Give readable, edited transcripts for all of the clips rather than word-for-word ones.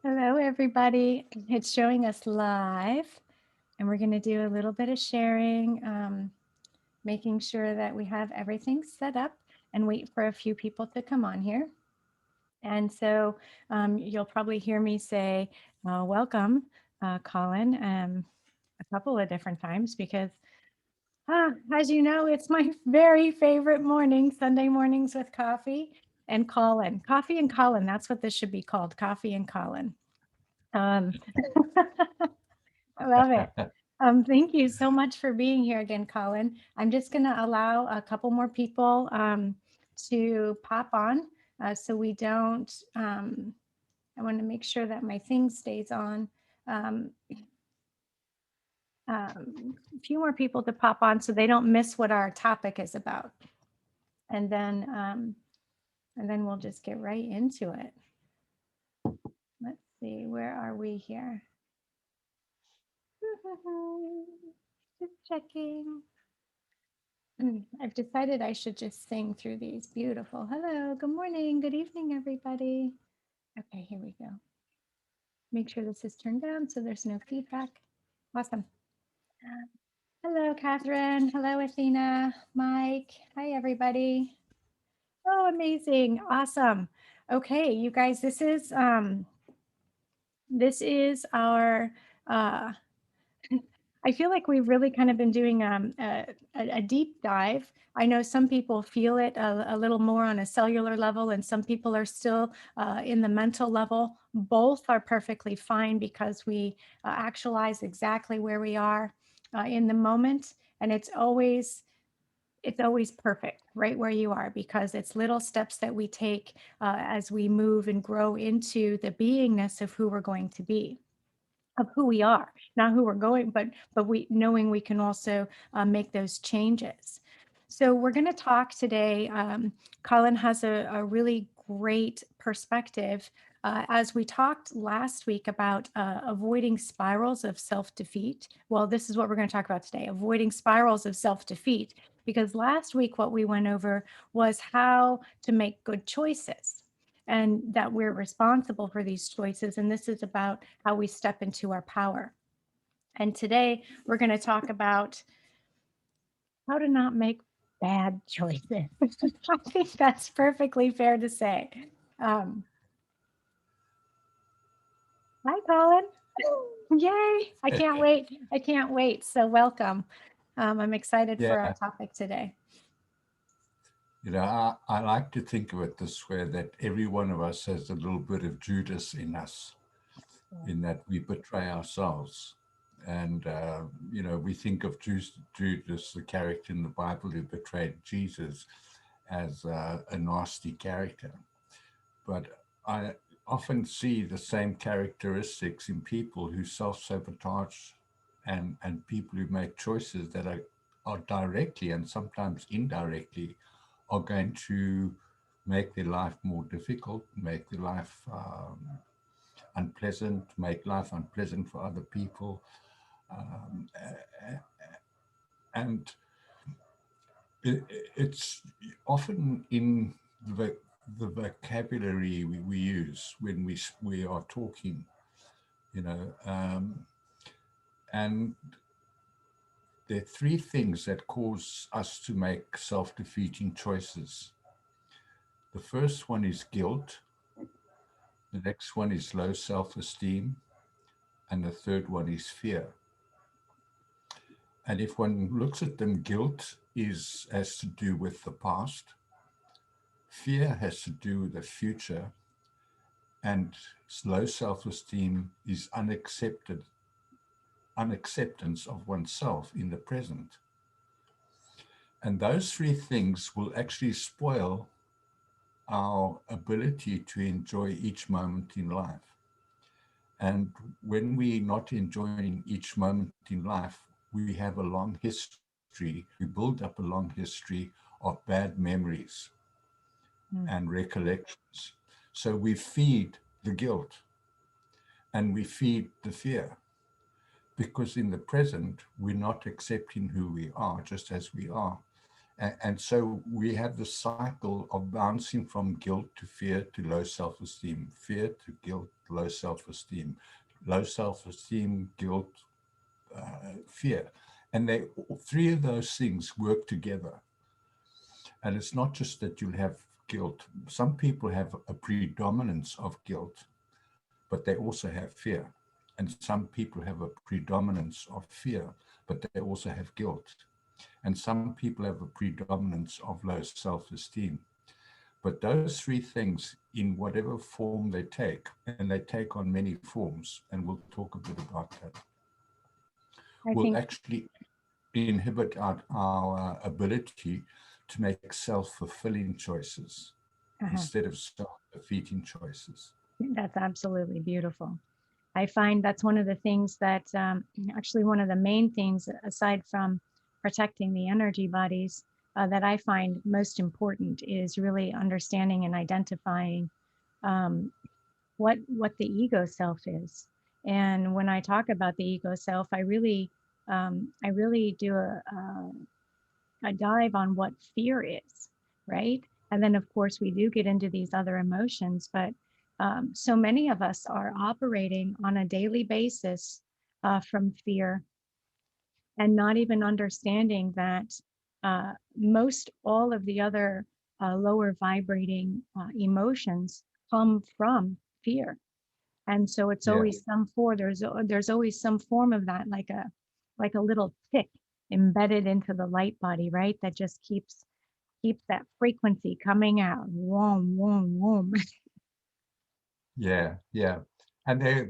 Hello, everybody. It's showing us live, and we're going to do a little bit of sharing, making sure that we have everything set up and wait for a few people to come on here. And so you'll probably hear me say, welcome, Colin, a couple of different times because, as you know, it's my very favorite morning, Sunday mornings with coffee and Colin. Coffee and Colin, that's what this should be called, Coffee and Colin. Um, I love it. Thank you so much for being here again, Colin. I'm just going to allow a couple more people to pop on so we don't. I want to make sure that my thing stays on. Um, a few more people to pop on so they don't miss what our topic is about. And then, um, and then we'll just get right into it. Let's see, where are we here? Just checking. I've decided I should just sing through these. Beautiful. Hello, good morning, good evening, everybody. Okay, here we go. Make sure this is turned down so there's no feedback. Awesome. Hello, Catherine. Hello, Athena. Mike. Hi, everybody. Oh, amazing. Awesome. Okay, you guys, this is our I feel like we've really kind of been doing a deep dive. I know some people feel it a little more on a cellular level, and some people are still in the mental level. Both are perfectly fine because we actualize exactly where we are in the moment, and it's always perfect right where you are because it's little steps that we take as we move and grow into the beingness of who we're going to be, of who we are, not who we're going, but we knowing we can also make those changes. So we're going to talk today. Colin has a really great perspective. As we talked last week about avoiding spirals of self-defeat. Well, this is what we're going to talk about today, avoiding spirals of self-defeat. Because last week, what we went over was how to make good choices and that we're responsible for these choices. And this is about how we step into our power. And today we're going to talk about how to not make bad choices. I think that's perfectly fair to say. Um, Hi, Colin. Yay. I can't wait. I can't wait. So, welcome. I'm excited for our Yeah, topic today. I like to think of it this way that every one of us has a little bit of Judas in us, in that we betray ourselves. And, we think of Judas, the character in the Bible who betrayed Jesus, as a nasty character. But I often see the same characteristics in people who self sabotage and people who make choices that are directly and sometimes indirectly are going to make their life more difficult, make their life unpleasant, make life unpleasant for other people. Um, and it's often in the vocabulary we use when we are talking, you know. And there are three things that cause us to make self defeating choices. The first one is guilt, the next one is low self esteem, and the third one is fear. And if one looks at them, guilt has to do with the past, fear has to do with the future, and low self-esteem is unacceptance of oneself in the present. And those three things will actually spoil our ability to enjoy each moment in life. And when we're not enjoying each moment in life, we have a long history, we build up a long history of bad memories Mm. and recollections. So we feed the guilt and we feed the fear because in the present, we're not accepting who we are just as we are. And so we have the cycle of bouncing from guilt to fear to low self esteem, fear to guilt, low self-esteem. Low self-esteem, guilt, fear. And they, three of those things work together. And it's not just that you'll have guilt. Some people have a predominance of guilt, but they also have fear. And some people have a predominance of fear, but they also have guilt. And some people have a predominance of low self-esteem. But those three things, in whatever form they take, and they take on many forms, and we'll talk a bit about that, I will think, actually inhibit our ability to make self-fulfilling choices uh instead of self-defeating choices. that's absolutely beautiful. I find that's one of the things that, actually, one of the main things, aside from protecting the energy bodies, that I find most important is really understanding and identifying um, what the ego self is. And when I talk about the ego self, I really do a dive on what fear is, right? And then, of course, we do get into these other emotions, but so many of us are operating on a daily basis from fear and not even understanding that most all of the other lower vibrating emotions come from fear. And so it's Yeah, always some form, there's always some form of that, like a little tick embedded into the light body, right? That just keeps that frequency coming out. Whoom, whoom, whoom. yeah. And there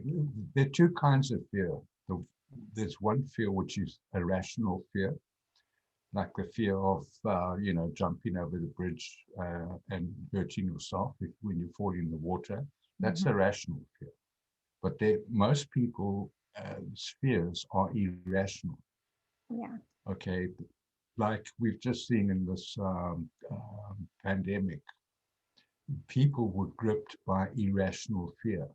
are two kinds of fear. There's one fear which is a rational fear, like the fear of jumping over the bridge and hurting yourself when you fall in the water. That's a Mhm. rational fear. But most people fears are irrational. Yeah, Okay, like we've just seen in this pandemic, people were gripped by irrational fear.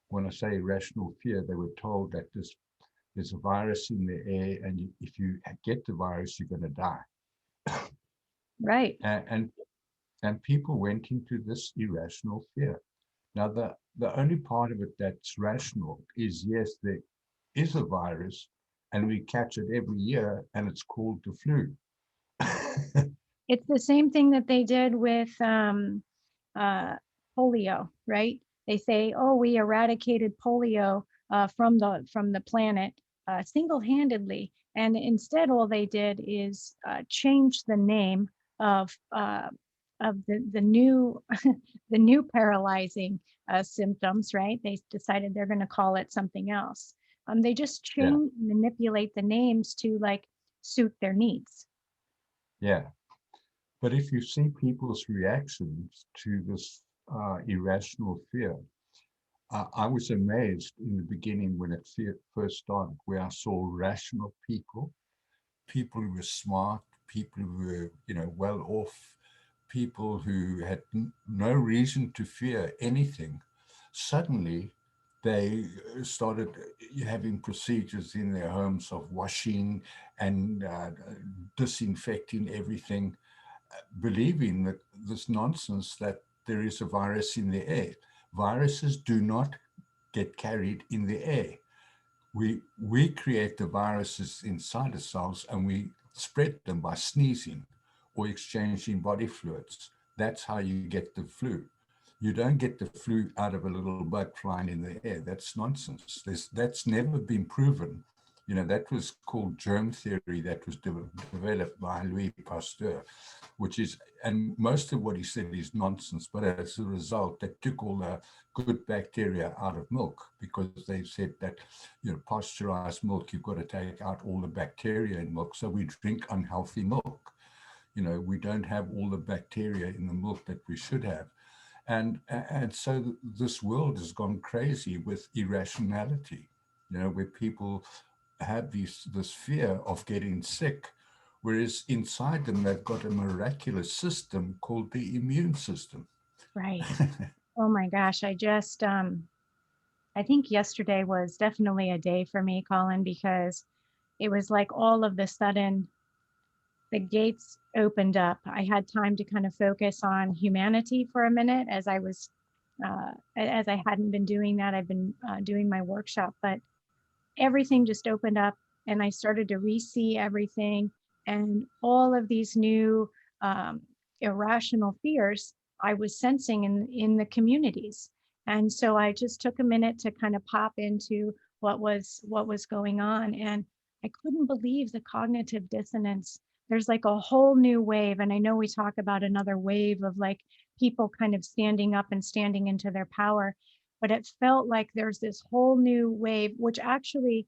When I say irrational fear, they were told that there's a virus in the air, and if you get the virus, you're going to die. right. And and people went into this irrational fear. Now, the only part of it that's rational is, yes, there is a virus, and we catch it every year, and it's called the flu. It's the same thing that they did with uh, polio, right? They say, "Oh, we eradicated polio from the planet single-handedly," and instead, all they did is change the name of the new the new paralyzing symptoms. Right? They decided they're going to call it something else. They just Yeah, change, manipulate the names to like suit their needs. yeah. But if you see people's reactions to this irrational fear, I was amazed in the beginning when it first started, where I saw rational people, people who were smart, people who were, well off, people who had no reason to fear anything. Suddenly, they started having procedures in their homes of washing and disinfecting everything, believing that this nonsense that there is a virus in the air. Viruses do not get carried in the air. We create the viruses inside ourselves and we spread them by sneezing or exchanging body fluids. That's how you get the flu. You don't get the flu out of a little bug flying in the air. That's nonsense. That's never been proven. That was called germ theory that was developed by Louis Pasteur, which is, and most of what he said is nonsense, but as a result, they took all the good bacteria out of milk because they said that, pasteurized milk, you've got to take out all the bacteria in milk. So we drink unhealthy milk. We don't have all the bacteria in the milk that we should have. And so this world has gone crazy with irrationality, where people have this fear of getting sick, whereas inside them they've got a miraculous system called the immune system. Right. Oh my gosh, I think yesterday was definitely a day for me, Colin, because it was like all of the sudden the gates opened up. I had time to kind of focus on humanity for a minute as I was as I hadn't been doing that. I've been doing my workshop, but everything just opened up and I started to re-see everything, and all of these new um, irrational fears I was sensing in the communities. And so I just took a minute to kind of pop into what was going on, and I couldn't believe the cognitive dissonance. There's like a whole new wave, and I know we talk about another wave of like people kind of standing up and standing into their power, but it felt like there's this whole new wave, which actually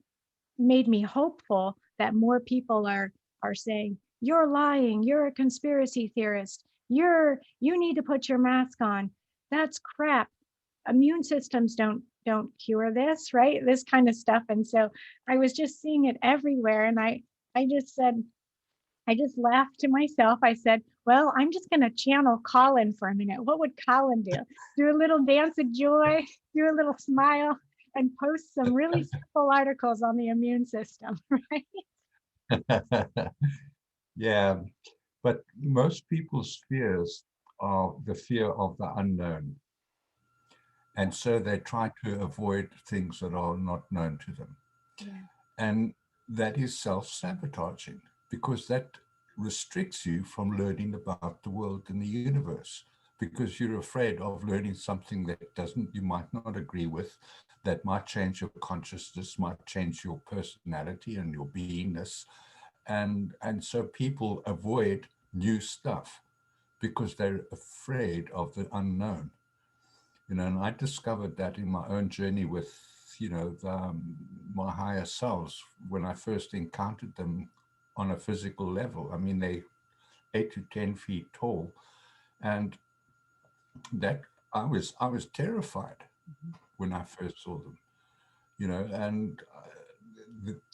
made me hopeful that more people are saying, "You're lying, you're a conspiracy theorist, you need to put your mask on." That's crap. Immune systems don't cure this, right? This kind of stuff. And so I was just seeing it everywhere, and I just said, I just laughed to myself. I said, well, I'm just going to channel Colin for a minute. What would Colin do? Do a little dance of joy, do a little smile, and post some really simple articles on the immune system, right? Yeah, but most people's fears are the fear of the unknown. And so they try to avoid things that are not known to them. Yeah. And that is self-sabotaging because that restricts you from learning about the world and the universe because you're afraid of learning something that doesn't you might not agree with, that might change your consciousness, might change your personality and your beingness. And so people avoid new stuff because they're afraid of the unknown. And I discovered that in my own journey with, my higher selves when I first encountered them on a physical level. I mean, they 8 to 10 feet tall, and that I was terrified when I first saw them. And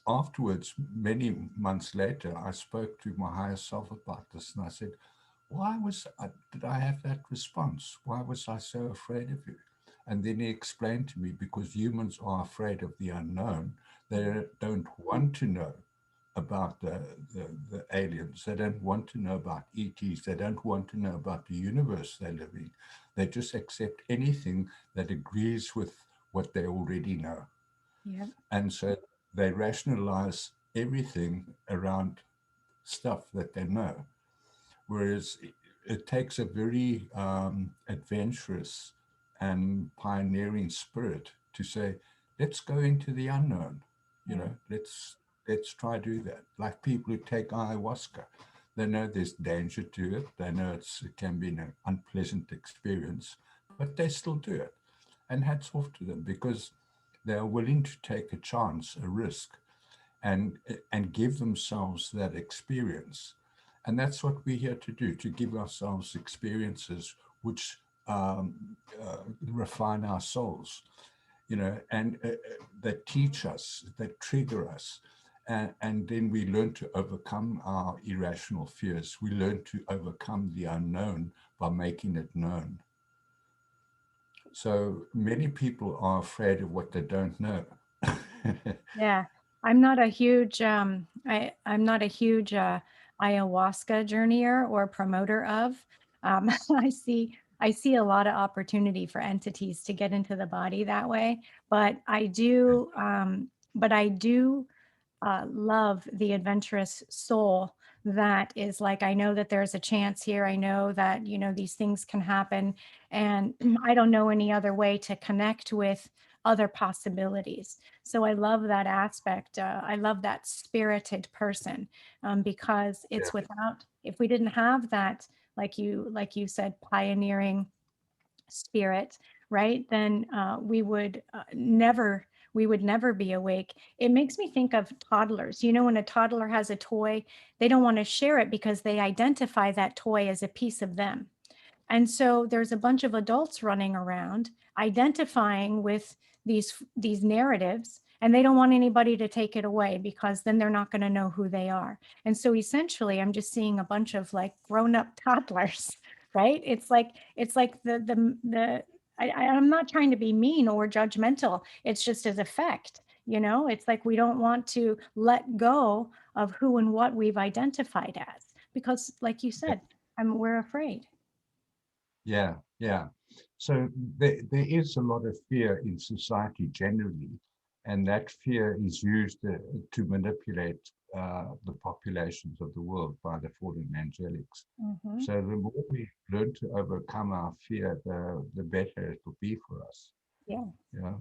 afterwards, many months later, I spoke to my higher self about this, and I said, did I have that response? Why was I so afraid of you? And then he explained to me, because humans are afraid of the unknown. They don't want to know about the aliens. They don't want to know about ETs. They don't want to know about the universe they live in. They just accept anything that agrees with what they already know. Yeah. And so they rationalize everything around stuff that they know. Whereas it takes a very adventurous and pioneering spirit to say, let's go into the unknown. Yeah. Let's try to do that. Like people who take ayahuasca, they know there's danger to it. They know it can be an unpleasant experience, but they still do it. And hats off to them because they are willing to take a chance, a risk, and and give themselves that experience. And that's what we're here to do, to give ourselves experiences which refine our souls, and that teach us, that trigger us. And then we learn to overcome our irrational fears. We learn to overcome the unknown by making it known. So many people are afraid of what they don't know. Yeah. I'm not a huge ayahuasca journeyer or promoter of. I see a lot of opportunity for entities to get into the body that way, but I do love the adventurous soul that is like, I know that there's a chance here. I know that, these things can happen. And I don't know any other way to connect with other possibilities. So I love that aspect. I love that spirited person, because Yeah. it's if we didn't have that, like you said, pioneering spirit, right? Then we would never be awake. It makes me think of toddlers. When a toddler has a toy, they don't want to share it because they identify that toy as a piece of them. And so there's a bunch of adults running around identifying with these narratives, and they don't want anybody to take it away because then they're not going to know who they are. And so essentially I'm just seeing a bunch of like grown-up toddlers, right? It's like I'm not trying to be mean or judgmental. It's just as effect. It's like we don't want to let go of who and what we've identified as because, like you said, we're afraid. Yeah, yeah. So there is a lot of fear in society generally, and that fear is used to manipulate the populations of the world by the fallen angelics. Hmm. So the more we learn to overcome our fear, the better it will be for us. Yeah. Yeah.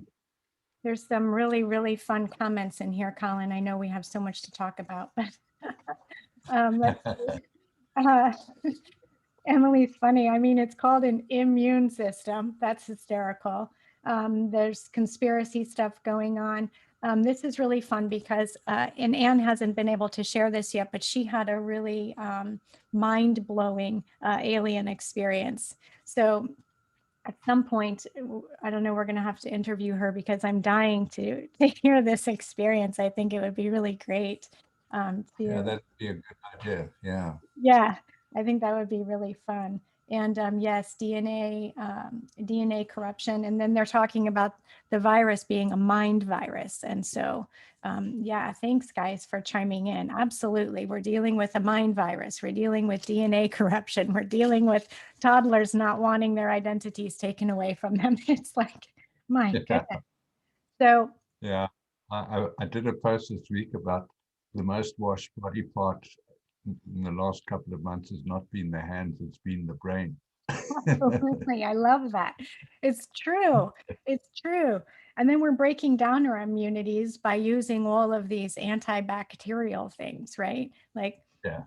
There's some really, really fun comments in here, Colin. I know we have so much to talk about, but let's see. Uh, Emily's funny. I mean, it's called an immune system. That's hysterical. There's conspiracy stuff going on. This is really fun because, and Anne hasn't been able to share this yet, but she had a really mind blowing alien experience. So at some point, I don't know, we're going to have to interview her because I'm dying to hear this experience. I think it would be really great Yeah, to that'd be a good idea. Yeah. yeah, I think that would be really fun. And yes, DNA corruption, and then they're talking about the virus being a mind virus. And so, yeah, thanks guys for chiming in. Absolutely, we're dealing with a mind virus. We're dealing with DNA corruption. We're dealing with toddlers not wanting their identities taken away from them. It's like, my Yeah. goodness. So Yeah. I did a post this week about the most washed body part in the last couple of months has not been the hands, it's been the brain. absolutely. I love that. It's true. It's true. And then we're breaking down our immunities by using all of these antibacterial things, right? Like Yeah.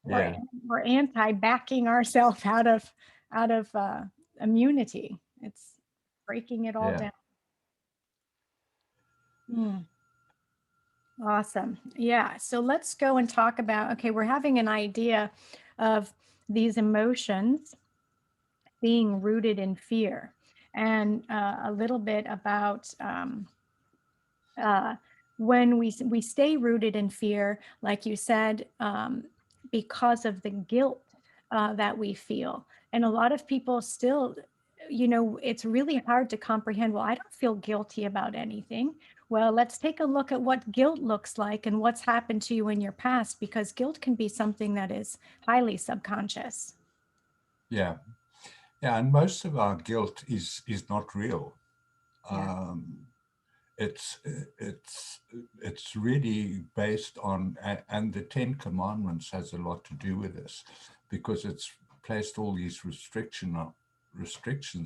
we're Yeah. we're anti-backing ourselves out of immunity. It's breaking it all Yeah. down. Hmm. Awesome. Yeah. So let's go and talk about, okay, we're having an idea of these emotions being rooted in fear and a little bit about uh, when we stay rooted in fear, like you said, because of the guilt that we feel. And a lot of people still, it's really hard to comprehend. Well, I don't feel guilty about anything. Well, let's take a look at what guilt looks like and what's happened to you in your past, because guilt can be something that is highly subconscious. Yeah. Yeah. And most of our guilt is not real. Yeah. Um, it's it's it's really based on and the Ten Commandments has a lot to do with this because it's placed all these restrictions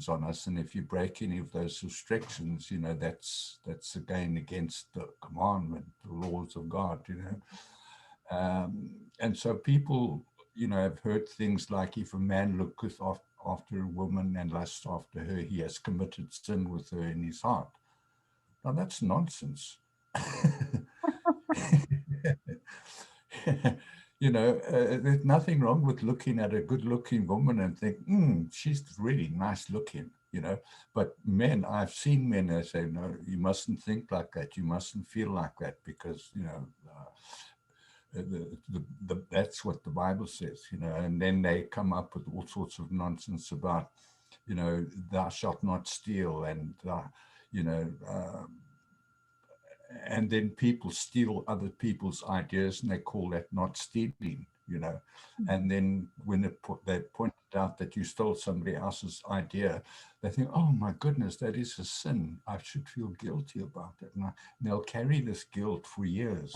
on us, and if you break any of those restrictions, that's again against the commandment, the laws of God. And so people have heard things like, if a man looketh after a woman and lusts after her, he has committed sin with her in his heart. Now, that's nonsense. There's nothing wrong with looking at a good looking woman and think, she's really nice looking. But men, I've seen men that say, no, you mustn't think like that. You mustn't feel like that because, that's what the Bible says. And then they come up with all sorts of nonsense about, thou shalt not steal you know, uh, and then people steal other people's ideas and they call that not stealing. And then when they point out that you stole somebody else's idea, they think, oh my goodness, that is a sin. I should feel guilty about it. And they'll carry this guilt for years.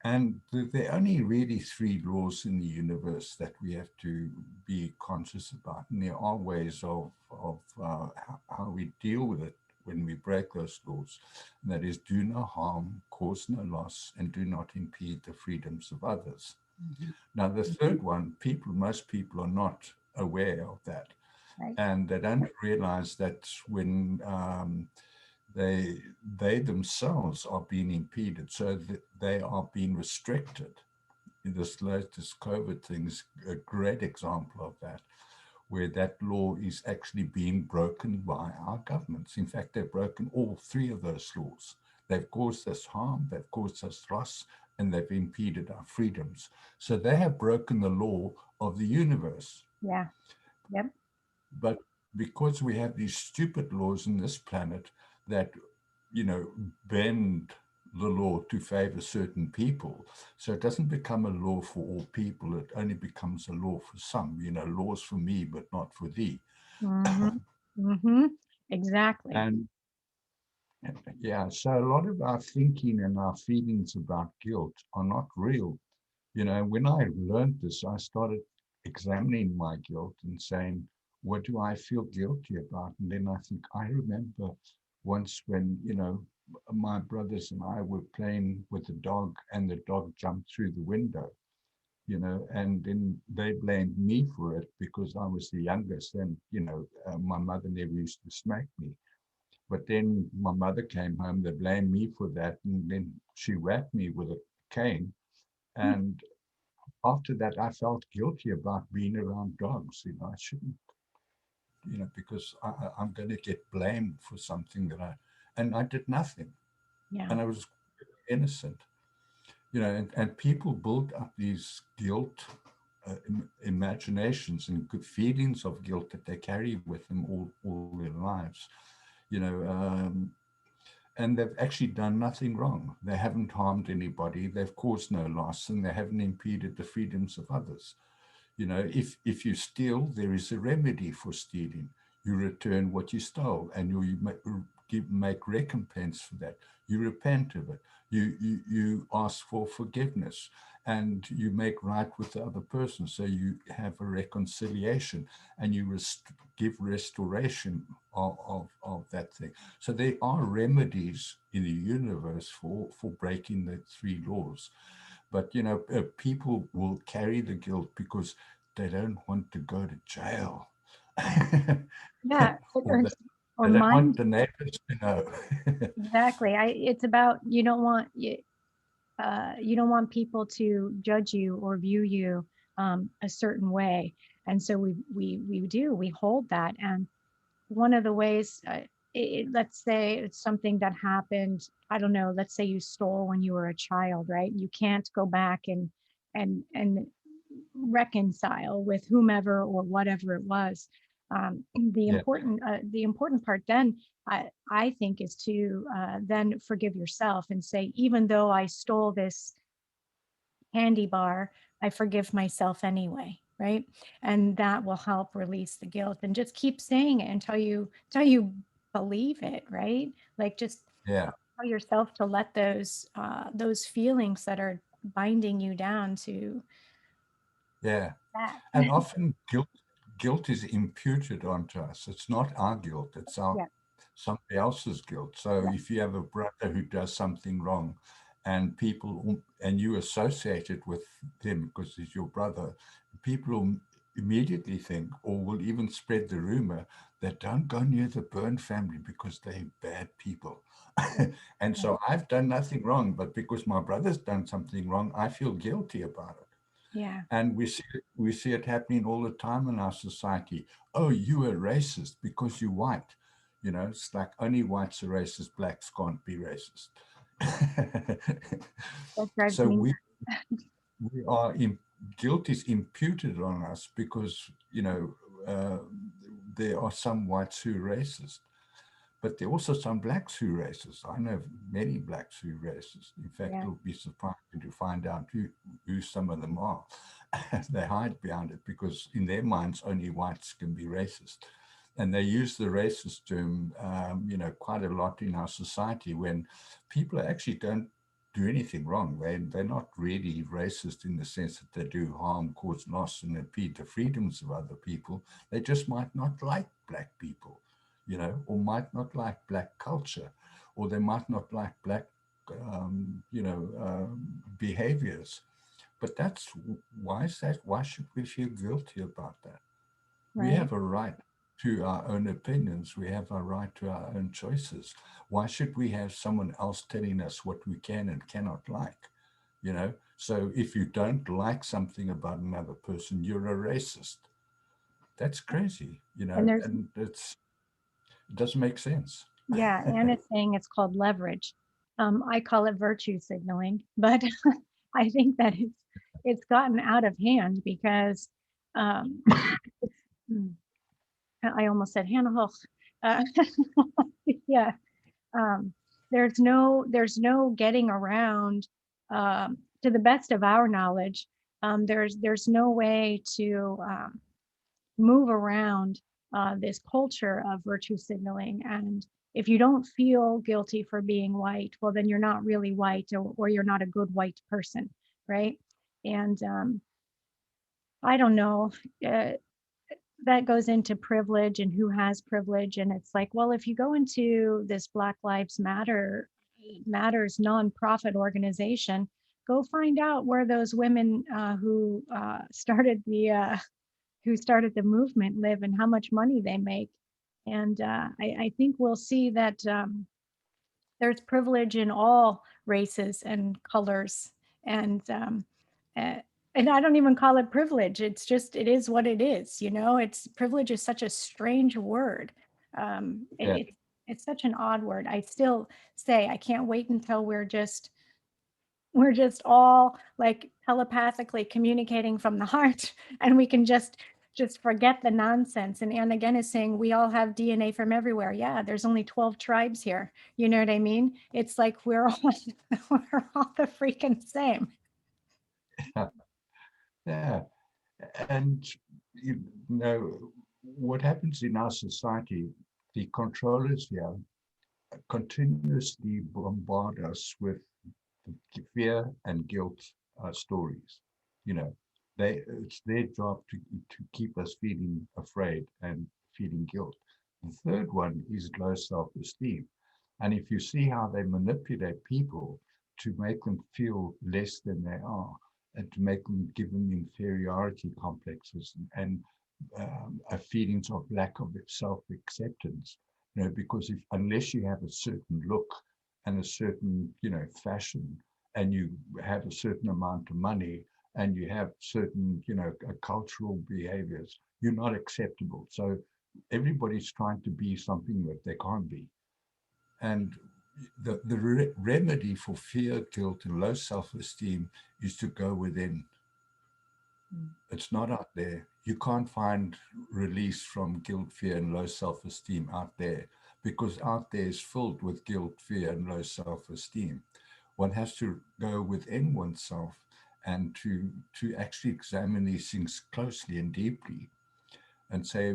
And there are only really three laws in the universe that we have to be conscious about. And there are ways of how we deal with it when we break those laws. And that is, do no harm, cause no loss, and do not impede the freedoms of others. Mhm. Now, the third one, most people are not aware of that. Right. And they don't realize that when they they themselves are being impeded, so that they are being restricted. This latest COVID thing is a great example of that, where that law is actually being broken by our governments. In fact, they've broken all three of those laws. They've caused us harm, they've caused us loss, and they've impeded our freedoms. So they have broken the law of the universe. Yeah. Yep. But because we have these stupid laws in this planet that, bend the law to favor certain people, so it doesn't become a law for all people. It only becomes a law for some, laws for me, but not for thee. Mhm. Mhm. Exactly. And yeah, so a lot of our thinking and our feelings about guilt are not real. You know, when I learned this, I started examining my guilt and saying, what do I feel guilty about? And then I think I remember once when, my brothers and I were playing with the dog and the dog jumped through the window, and then they blamed me for it because I was the youngest. And, my mother never used to smack me. But then my mother came home, they blamed me for that. And then she whacked me with a cane. Mm. And after that, I felt guilty about being around dogs. I shouldn't, because I'm going to get blamed for something and I did nothing. Yeah. And I was innocent, and people build up these guilt imaginations and good feelings of guilt that they carry with them all their lives, you know, um, and they've actually done nothing wrong. They haven't harmed anybody. They've caused no loss, and they haven't impeded the freedoms of others. If you steal, there is a remedy for stealing. You return what you stole, and make recompense for that. You repent of it. You ask for forgiveness, and you make right with the other person. So you have a reconciliation, and you give restoration of that thing. So there are remedies in the universe for breaking the three laws. But people will carry the guilt because they don't want to go to jail. Yeah. or they, Or they don't want mind. the neighbors to know. Exactly. It's about you don't want people to judge you or view you a certain way, and so we hold that. And one of the ways, let's say it's something that happened, I don't know, let's say you stole when you were a child, right? You can't go back and reconcile with whomever or whatever it was. Yeah, The important part then, I think, is to then forgive yourself and say, even though I stole this candy bar, I forgive myself anyway, right? And that will help release the guilt, and just keep saying it until you believe it, right? Like, just yeah, tell yourself to let those feelings that are binding you down to yeah. that. And often guilt is imputed onto us. It's not our guilt, it's Yeah, somebody else's guilt. So yeah, if you have a brother who does something wrong and you associate it with them because he's your brother, people will immediately think or will even spread the rumor that don't go near the Byrne family because they're bad people. And yeah, so I've done nothing wrong, but because my brother's done something wrong, I feel guilty about it. yeah, And we see it happening all the time in our society. Oh, you are racist because you're white. It's like only whites are racist, blacks can't be racist. that drives So me we are guilt is imputed on us because uh, there are some whites who are racist, but there are also some blacks who are racist. I know many blacks who are racist. In fact, yeah, it'll be surprising to find out who some of them are. They hide behind it because in their minds, only whites can be racist. And they use the racist term, quite a lot in our society when people actually don't do anything wrong. They're not really racist in the sense that they do harm, cause loss, and impede the freedoms of other people. They just might not like black people, or might not like black culture, or they might not like black, behaviors. But why is that? Why should we feel guilty about that? We right. have a right to our own opinions. We have a right to our own choices. Why should we have someone else telling us what we can and cannot like? So if you don't like something about another person, you're a racist. That's crazy, And there's and it doesn't make sense. Yeah, Anna's saying it's called leverage. I call it virtue signaling, but I think that it's gotten out of hand because um, mm, I almost said Hannah Hoch. Uh, yeah, um, there's no getting around. To the best of our knowledge, there's no way to move around this culture of virtue signaling. And if you don't feel guilty for being white, well, then you're not really white, or you're not a good white person, right? And I don't know. Uh, that goes into privilege and who has privilege. And it's like, well, if you go into this Black Lives Matters nonprofit organization, go find out where those women who started the movement live and how much money they make. And I think we'll see that there's privilege in all races and colors. And uh, and I don't even call it privilege. It's just, it is what it is. It's, privilege is such a strange word. Um, it, Yeah, it, it's such an odd word. I still say I can't wait until we're just all like telepathically communicating from the heart, and we can just forget the nonsense. And Anne again is saying we all have DNA from everywhere. Yeah, there's only 12 tribes here. You know what I mean? It's like we're all we're all the freaking same. yeah. And you know what happens in our society, the controllers here continuously bombard us with fear and guilt stories. You know, it's their job to keep us feeling afraid and feeling guilt. The third one is low self-esteem. And if you see how they manipulate people to make them feel less than they are, and to make them give them inferiority complexes and feelings of lack of self-acceptance, because if unless you have a certain look and a certain, fashion, and you have a certain amount of money and you have certain, cultural behaviors, you're not acceptable. So everybody's trying to be something that they can't be. And the remedy for fear, guilt, and low self esteem is to go within. It's not out there. You can't find release from guilt, fear, and low self esteem out there, because out there is filled with guilt, fear, and low self esteem. One has to go within oneself and to actually examine these things closely and deeply and say,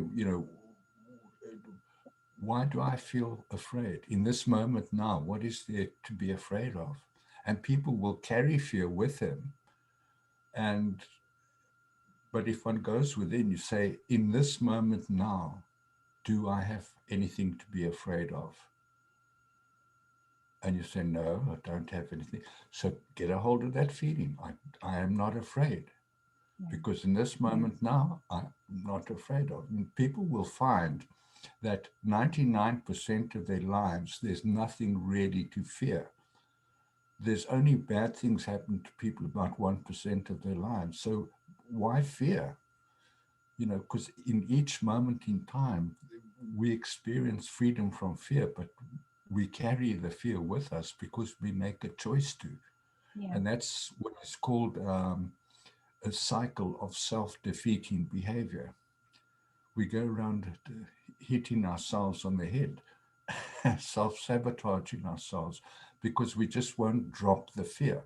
why do I feel afraid in this moment now? What is there to be afraid of? And people will carry fear with them. And but if one goes within, you say, in this moment now, do I have anything to be afraid of? And you say, no, I don't have anything. So get a hold of that feeling. I am not afraid, Yeah. because in this moment now, I'm not afraid of. And people will find that 99% of their lives, there's nothing really to fear. There's only bad things happen to people about 1% of their lives. So why fear? Because in each moment in time, we experience freedom from fear, but we carry the fear with us because we make a choice to. Yeah. And that's what is called a cycle of self-defeating behavior. We go around hitting ourselves on the head, self-sabotaging ourselves, because we just won't drop the fear.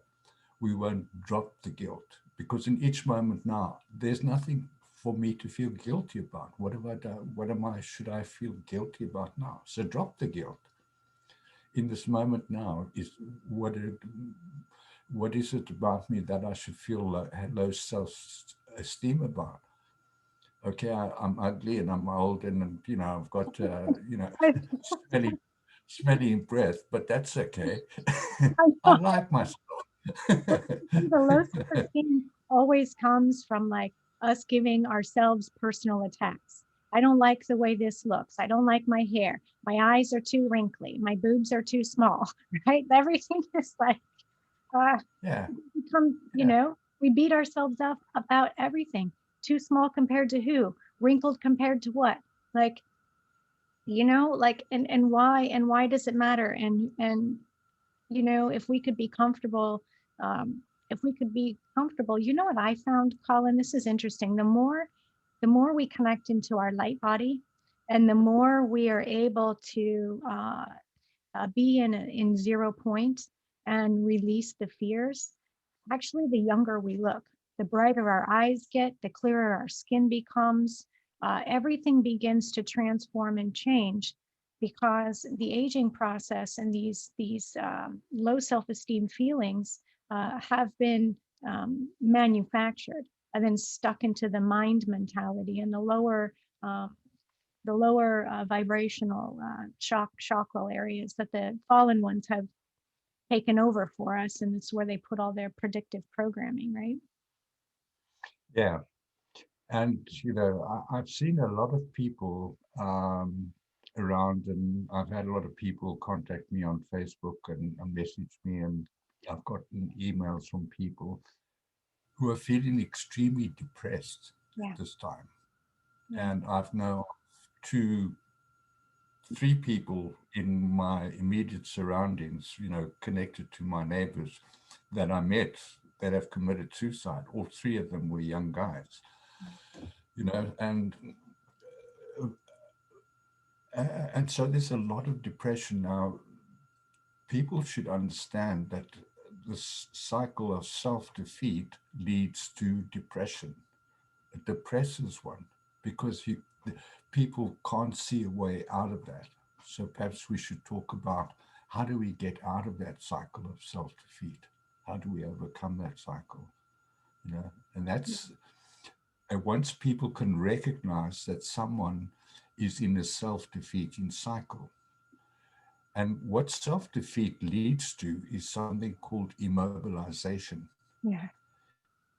We won't drop the guilt, because in each moment now, there's nothing for me to feel guilty about. What have I done? Should I feel guilty about now? So drop the guilt. In this moment now, what is it about me that I should feel low self-esteem about? Okay, I'm ugly and I'm old and I've got smelly smelly breath, but that's okay. I I know. like myself. The low self-esteem always comes from like us giving ourselves personal attacks. I don't like the way this looks. I don't like my hair. My eyes are too wrinkly. My boobs are too small, right? Everything is like, uh, Yeah, become, yeah, we beat ourselves up about everything. Too small compared to who? Wrinkled compared to what? Like, like, and why does it matter? And if we could be comfortable, if we could be comfortable, what I found, Colin, this is interesting. The more we connect into our light body, and the more we are able to be in 0 point and release the fears, actually, the younger we look, the brighter our eyes get, the clearer our skin becomes. everything begins to transform and change because the aging process and these low self-esteem feelings have been manufactured and then stuck into the mind mentality and um, the lower vibrational chakral areas that the fallen ones have taken over for us, and it's where they put all their predictive programming, right? Yeah. And, I've seen a lot of people around, and I've had a lot of people contact me on Facebook and message me, and I've gotten emails from people who are feeling extremely depressed Yeah, at this time. yeah, And I've known two, three people in my immediate surroundings, connected to my neighbors that I met that have committed suicide. All three of them were young guys, and so there's a lot of depression now. People should understand that this cycle of self-defeat leads to depression. It depresses one because people can't see a way out of that. So perhaps we should talk about how do we get out of that cycle of self-defeat? How do we overcome that cycle? And yeah, and once people can recognize that someone is in a self-defeating cycle, and what self-defeat leads to is something called immobilization. yeah.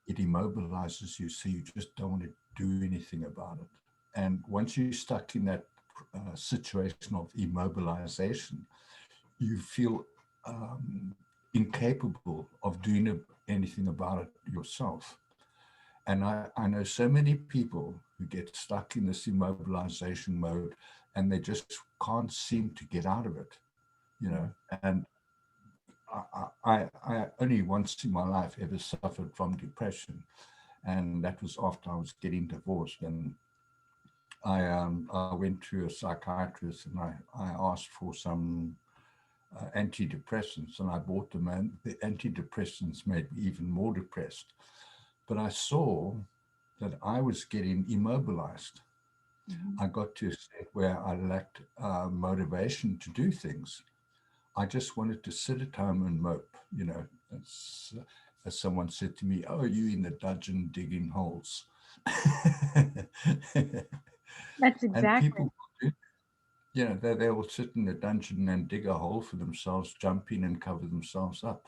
It immobilizes you so you just don't want to do anything about it. And once you're stuck in that situation of immobilization, you feel um, incapable of doing anything about it yourself. And I know so many people who get stuck in this immobilization mode and they just can't seem to get out of it, you know. And I only once in my life ever suffered from depression, and that was after I was getting divorced. And I went to a psychiatrist and I asked for some antidepressants, and I bought them, and the antidepressants made me even more depressed. But I saw that I was getting immobilized. Mhm. I got to a state where I lacked motivation to do things. I just wanted to sit at home and mope. As someone said to me, "Oh, you in the dungeon digging holes," That's and exactly. people, they will sit in the dungeon and dig a hole for themselves, jump in and cover themselves up.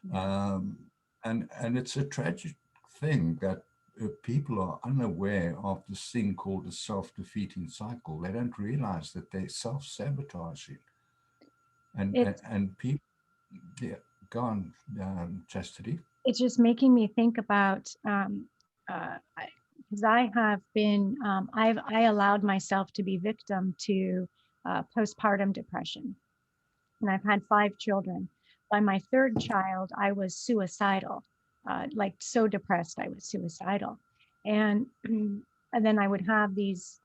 Yeah. Um, and it's a tragic thing that people are unaware of this thing called a self-defeating cycle. They don't realize that they're self-sabotaging. It's And people, yeah, go on, Chastity. it's just making me think about because I have been I allowed myself to be victim to postpartum depression, and I've had 5 children. By my third child, I was suicidal, like so depressed I was suicidal, and and then I would have these,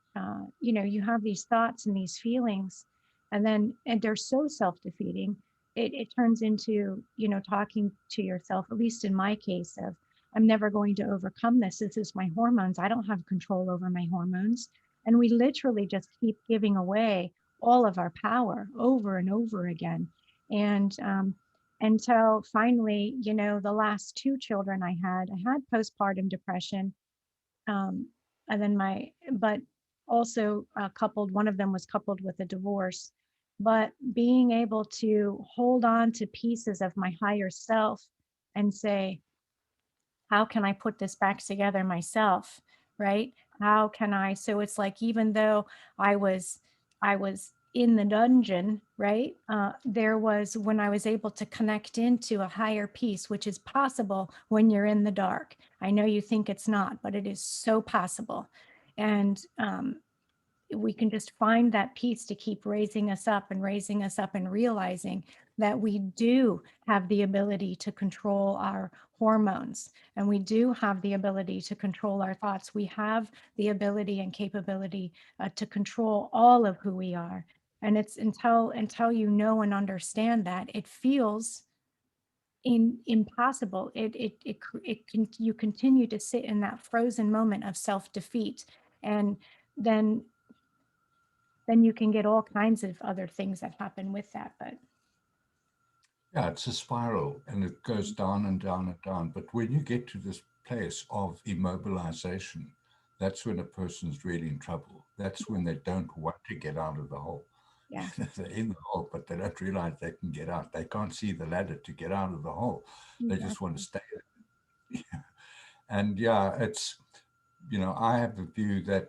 you have these thoughts and these feelings, and they're so self-defeating. It turns into talking to yourself. At least in my case, of I'm never going to overcome this. This is my hormones. I don't have control over my hormones, and we literally just keep giving away all of our power over and over again. And until finally, the last 2 children I had postpartum depression. Um, and then but also coupled, one of them was coupled with a divorce. But being able to hold on to pieces of my higher self and say, how can I put this back together myself? Right? How can I? So it's like, even though I was in the dungeon, right? There was when I was able to connect into a higher peace, which is possible when you're in the dark. I know you think it's not, but it is so possible. And we can just find that peace to keep raising us up and realizing that we do have the ability to control our hormones, and we do have the ability to control our thoughts. We have the ability and capability to control all of who we are. And it's until you know and understand that, it feels impossible. You continue to sit in that frozen moment of self-defeat. And then then you can get all kinds of other things that happen with that. But Yeah, it's a spiral and it goes down and down and down. But when you get to this place of immobilization, that's when a person's really in trouble. That's when they don't want to get out of the hole. yeah, They're in the hole, but they don't realize they can get out. They can't see the ladder to get out of the hole. They just want to exactly. stay. And yeah, it's, I have a view that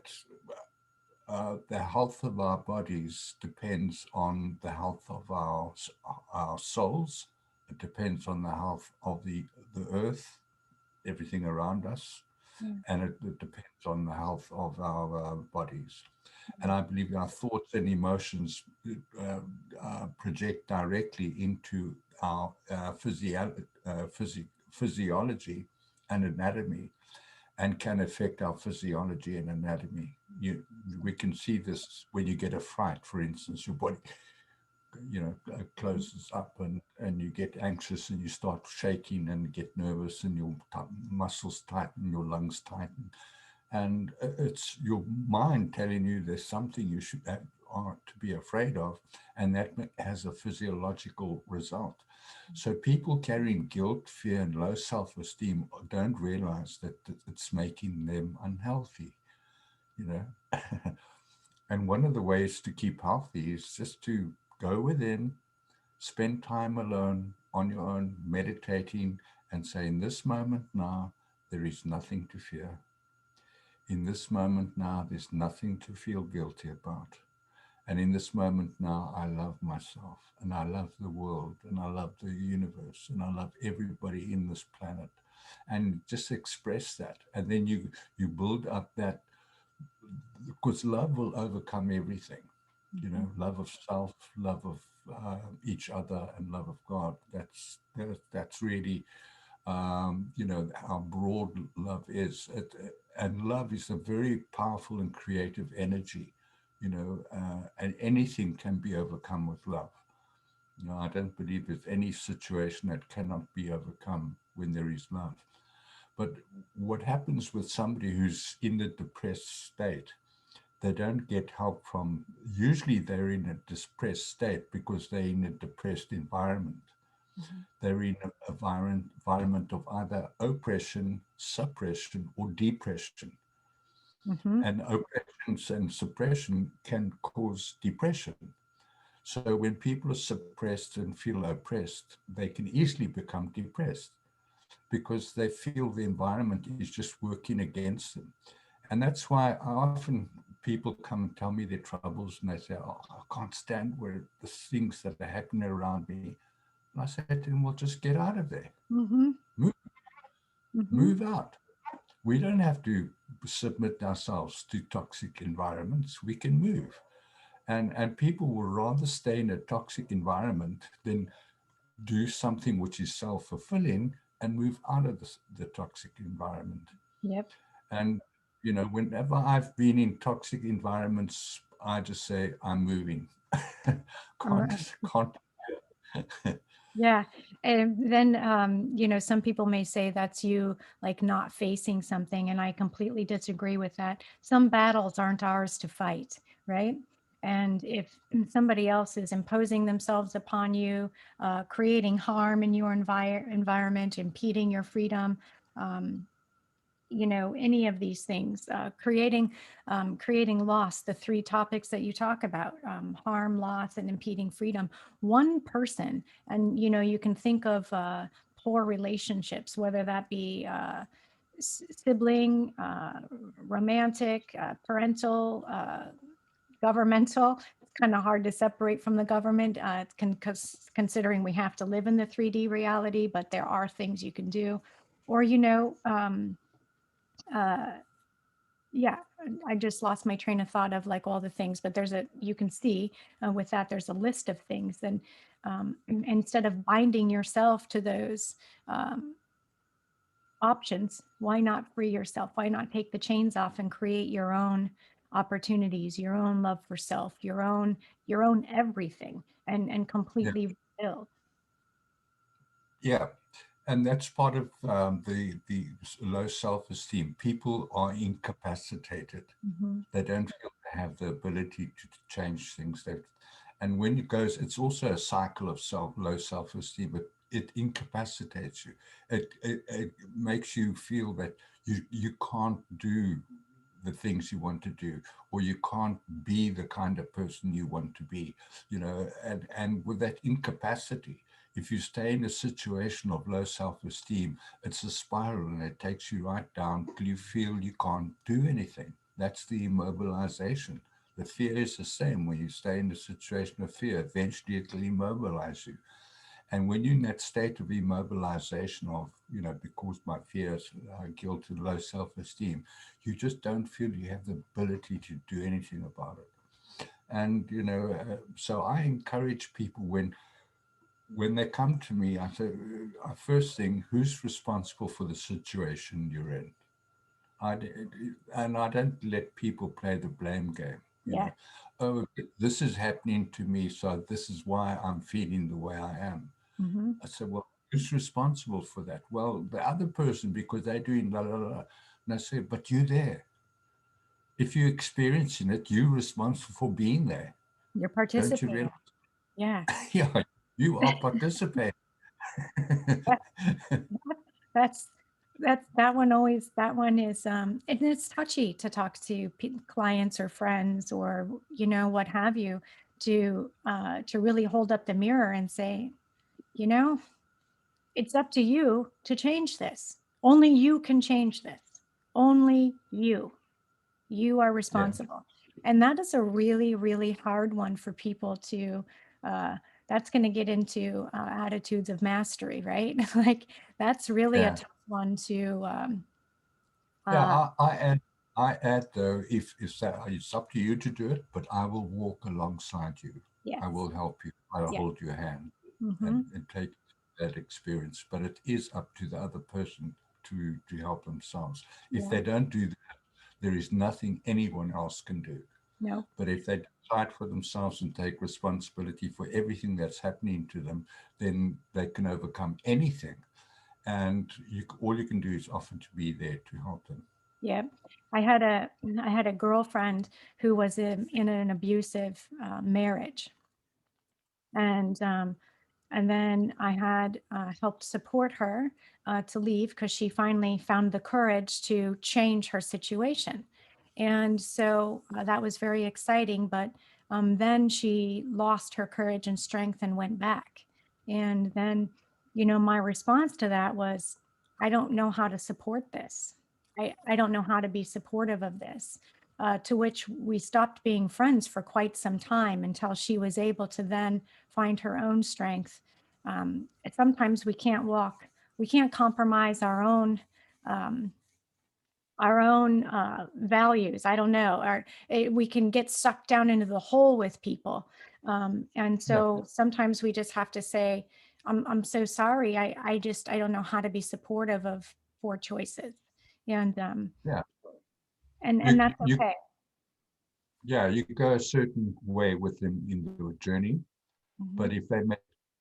the health of our bodies depends on the health of our souls. It depends on the health of the earth, everything around us, Yeah, and it depends on the health of our bodies. And yeah. I believe our thoughts and emotions uh, project directly into our physiology and anatomy, and can affect our physiology and anatomy. We can see this when you get a fright, for instance, your body, closes up and you get anxious and you start shaking and get nervous and your muscles tighten, your lungs tighten. And it's your mind telling you there's something you should are to be afraid of, and that has a physiological result. So people carrying guilt, fear, and low self-esteem don't realize that it's making them unhealthy, you know. And one of the ways to keep healthy is just to go within, spend time alone on your own, meditating, and say, in this moment now, there is nothing to fear. In this moment now, there's nothing to feel guilty about. And in this moment now, I love myself and I love the world and I love the universe and I love everybody in this planet. And just express that. And then you build up that, because love will overcome everything. Mhm. Love of self, love of each other, and love of God. That's really how broad love is. And love is a very powerful and creative energy, and anything can be overcome with love. I don't believe there's any situation that cannot be overcome when there is love. But what happens with somebody who's in a depressed state, they don't get help from, usually they're in a depressed state because they're in a depressed environment. Mhm. They're in an environment of either oppression, suppression, or depression. Mhm. And oppression and suppression can cause depression. So when people are suppressed and feel oppressed, they can easily become depressed because they feel the environment is just working against them. And that's why often people come and tell me their troubles and they say, oh, I can't stand where the things that are happening around me. And I say to them, well, just get out of there. Mhm. Move, Mhm. move out. We don't have to submit ourselves to toxic environments. We can move. And people will rather stay in a toxic environment than do something which is self-fulfilling and move out of the toxic environment. Yep. And whenever I've been in toxic environments, I just say I'm moving. Right. Can't. Yeah. And then, some people may say that's you like not facing something. And I completely disagree with that. Some battles aren't ours to fight, right? And if somebody else is imposing themselves upon you, creating harm in your environment, impeding your freedom, um, any of these things, creating loss, the three topics that you talk about, harm, loss, and impeding freedom. One person, and you can think of poor relationships, whether that be sibling, romantic, parental, governmental. It's kind of hard to separate from the government. Considering we have to live in the 3D reality, but there are things you can do. Or, uh, yeah, I just lost my train of thought of like all the things, but you can see with that, there's a list of things. And instead of binding yourself to those um, options, why not free yourself? Why not take the chains off and create your own opportunities, your own love for self, your own everything, and Yeah, completely rebuild? yeah. and that's part of the low self-esteem. People are incapacitated. Hmm. They don't feel they have the ability to change things. And when it goes, it's also a cycle of low self-esteem. It incapacitates you. It makes you feel that you can't do the things you want to do, or you can't be the kind of person you want to be, and with that incapacity, if you stay in a situation of low self-esteem, it's a spiral and it takes you right down till you feel you can't do anything. That's the immobilization. The fear is the same. When you stay in a situation of fear, eventually it will immobilize you. And when you're in that state of immobilization of, because my fears, guilt, and low self-esteem, you just don't feel you have the ability to do anything about it. And, so I encourage people when they come to me, I say, first thing, who's responsible for the situation you're in? I, and I don't let people play the blame game, Yeah. Oh, this is happening to me, so this is why I'm feeling the way I am. Hmm. I said, well, who's responsible for that? Well, the other person, because they're doing la la la. And I said, but you're there. If you're experiencing it, you're responsible for being there. You're Don't you participating. realize? Yeah. Yeah, you are participating. That, that's that one always, that one is and it's touchy to talk to clients or friends or what have you, to really hold up the mirror and say, you know it's up to you to change this. Only you can change this. Only you are Yeah, responsible. And that is a really, really hard one for people to, uh, that's going to get into attitudes of mastery, right? Like that's really a yeah. tough one to, Yeah, uh, I add though, if that it's up to you to do it, but I will walk alongside you. I yes, will help you. I'll yeah, hold your hand hmm, and take that experience. But it is up to the other person to help themselves. If yeah, they don't do that, there is nothing anyone else can do. no, But if they decide for themselves and take responsibility for everything that's happening to them, then they can overcome anything. And all you can do is offer to be there to help them. yeah. I had a girlfriend who was in an abusive marriage, and then I had helped support her to leave because she finally found the courage to change her situation. And so that was very exciting. But then she lost her courage and strength and went back. And then, my response to that was, I don't know how to support this. I don't know how to be supportive of this. To which we stopped being friends for quite some time until she was able to then find her own strength. Sometimes we can't compromise um, our own values. I don't know, or we can get sucked down into the hole with people. And Yeah, so sometimes we just have to say, I'm so sorry. I don't know how to be supportive of poor choices. And, yeah. and You that's you okay. yeah, you go a certain way with them in your journey, Mhm. but if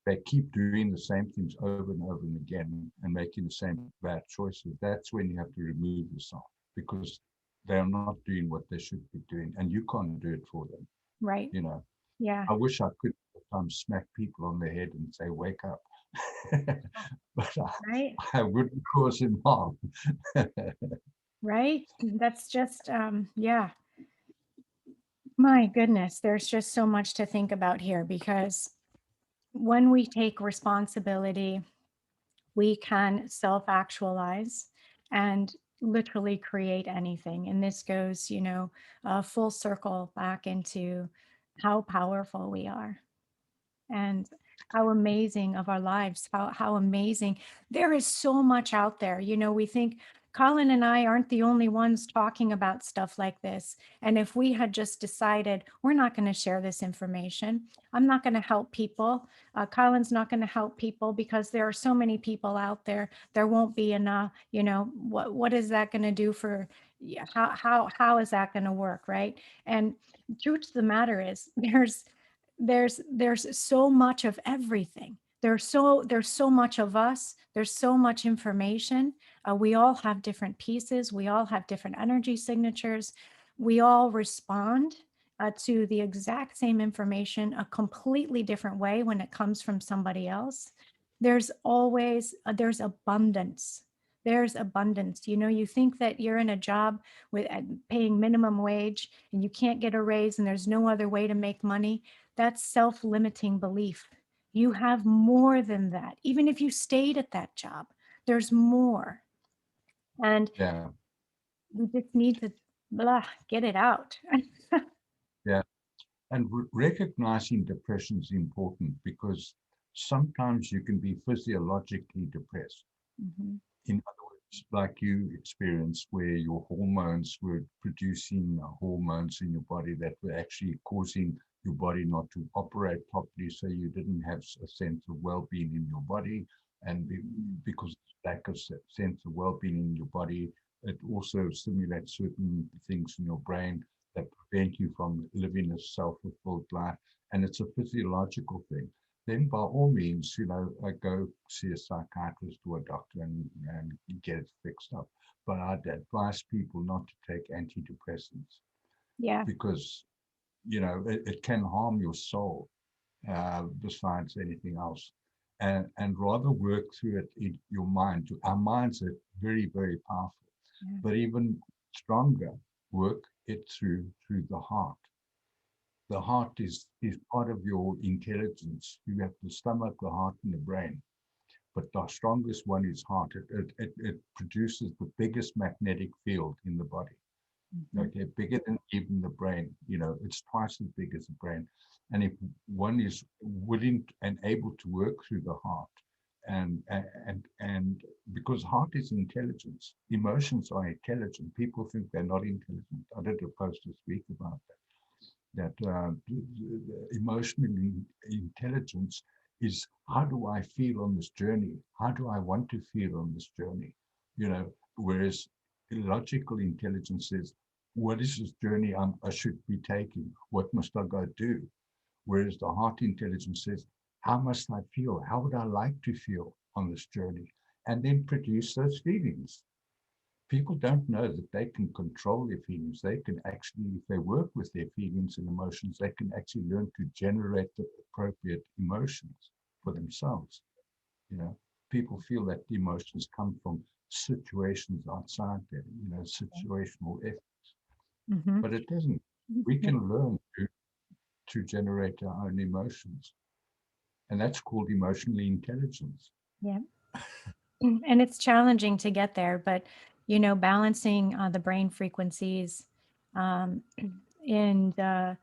they keep doing the same things over and over and again and making the same bad choices, that's when you have to remove yourself because they're not doing what they should be doing, and you can't do it for them. Right. You know, Yeah. I wish I could sometimes smack people on the head and say, "Wake up," but Right. I wouldn't cause him harm. Right. That's just, yeah. My goodness, there's just so much to think about here because when we take responsibility, we can self actualize and literally create anything. And this goes, full circle back into how powerful we are and how amazing of our lives, how amazing. There is so much out there. We think Colin and I aren't the only ones talking about stuff like this. And if we had just decided we're not going to share this information, I'm not going to help people. Colin's not going to help people because there are so many people out there. There won't be enough. What is that going to do for? Yeah, how is that going to work, right? And truth of the matter is, there's so much of everything. There's so much of us. There's so much information. We all have different pieces. We all have different energy signatures. We all respond to the exact same information a completely different way when it comes from somebody else. There's always there's abundance. There's abundance. You know, you think that you're in a job with paying minimum wage and you can't get a raise and there's no other way to make money. That's self-limiting belief. You have more than that. Even if you stayed at that job, there's more. And Yeah, we just need to get it out. yeah. And recognizing depression is important because sometimes you can be physiologically depressed. Mhm. In other words, like you experienced, where your hormones were producing hormones in your body that were actually causing your body not to operate properly, so you didn't have a sense of well-being in your body, and because lack of sense of well-being in your body, it also stimulates certain things in your brain that prevent you from living a self-fulfilled life, and it's a physiological thing. Then by all means, I go see a psychiatrist or a doctor and get it fixed up. But I'd advise people not to take antidepressants Yeah. because, it can harm your soul besides anything else. And rather work through it in your mind. Our minds are very, very powerful, Yeah. but even stronger, work it through the heart. The heart is part of your intelligence. You have the stomach, the heart, and the brain. But the strongest one is heart. It produces the biggest magnetic field in the body. Mhm. Okay, bigger than even the brain. It's twice as big as the brain. And if one is willing and able to work through the heart, and because heart is intelligence, emotions are intelligent. People think they're not intelligent. I did a post this week about that emotional intelligence is, how do I feel on this journey? How do I want to feel on this journey? Whereas logical intelligence is, what is this journey I should be taking? What must I go do? Whereas the heart intelligence says, how must I feel? How would I like to feel on this journey? And then produce those feelings. People don't know that they can control their feelings. They can actually, if they work with their feelings and emotions, they can actually learn to generate the appropriate emotions for themselves. You know, People feel that the emotions come from situations outside them, situational ethics, Mhm. but it doesn't. We Yeah. can learn to generate our own emotions, and that's called emotional intelligence. Yeah. And it's challenging to get there, but balancing the brain frequencies, um, and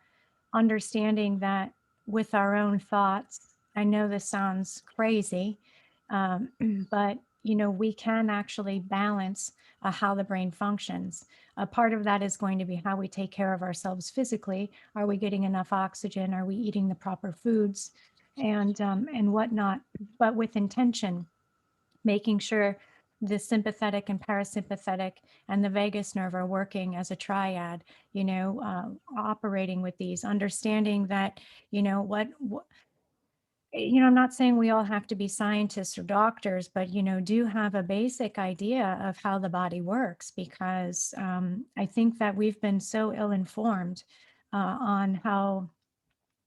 understanding that with our own thoughts, I know this sounds crazy, um, but we can actually balance how the brain functions. A part of that is going to be how we take care of ourselves physically. Are we getting enough oxygen? Are we eating the proper foods, and whatnot? But with intention, making sure the sympathetic and parasympathetic and the vagus nerve are working as a triad, operating with these, understanding that, what I'm not saying we all have to be scientists or doctors, but, do have a basic idea of how the body works, because I think that we've been so ill-informed on how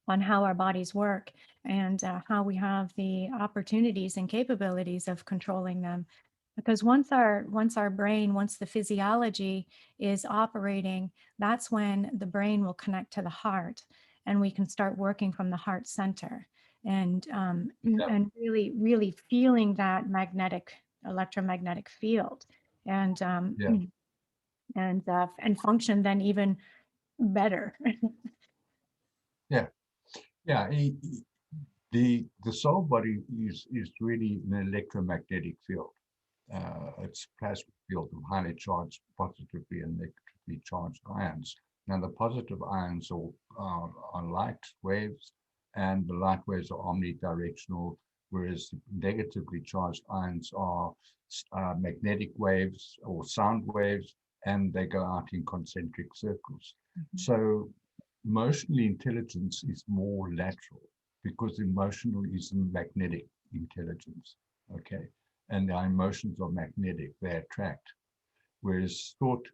our bodies work, and how we have the opportunities and capabilities of controlling them. Because once the physiology is operating, that's when the brain will connect to the heart, and we can start working from the heart center, and Yeah, and really feeling that electromagnetic field, and yeah, and function then even better. yeah, yeah. The soul body is really an electromagnetic field. It's a plasma field of highly charged, positively and negatively charged ions. Now, the positive ions are light waves, and the light waves are omnidirectional, whereas negatively charged ions are magnetic waves or sound waves, and they go out in concentric circles. Mhm. So, emotional intelligence is more lateral because emotional is magnetic. intelligence. Okay. And our emotions are magnetic, they attract. Whereas thought